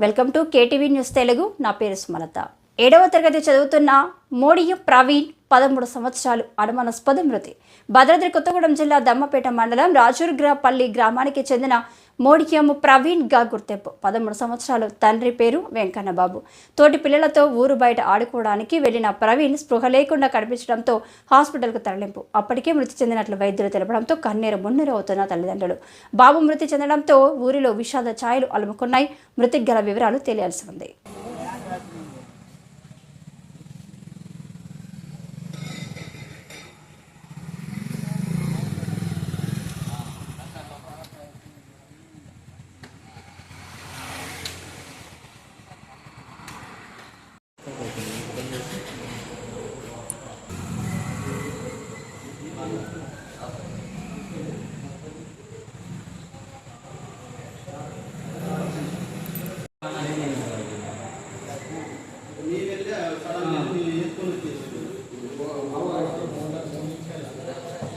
Welcome to KTV news Telugu. నా పేరు సుమలత. 7వ తరగతి చదువుతున్న మోడియం ప్రవీణ్ 13 సంవత్సరాలు అనుమానాస్పద మృతి. భద్రాద్రి కొత్తగూడెం జిల్లా దమ్మపేట మండలం రాజూర్గ్రపల్లి గ్రామానికి చెందిన మోడియం ప్రవీణ్ గా గుర్తింపు. 13 సంవత్సరాలు. తండ్రి పేరు వెంకన్నబాబు. తోటి పిల్లలతో ఊరు బయట ఆడుకోవడానికి వెళ్లిన ప్రవీణ్ స్పృహ లేకుండా కనిపించడంతో హాస్పిటల్కు తరలింపు. అప్పటికే మృతి చెందినట్లు వైద్యులు తెలపడంతో కన్నీరు మున్నీరు అవుతున్న తల్లిదండ్రులు. బాబు మృతి చెందడంతో ఊరిలో విషాద ఛాయలు అలుముకున్నాయి. మృతికి గల వివరాలు తెలియాల్సి ఉంది.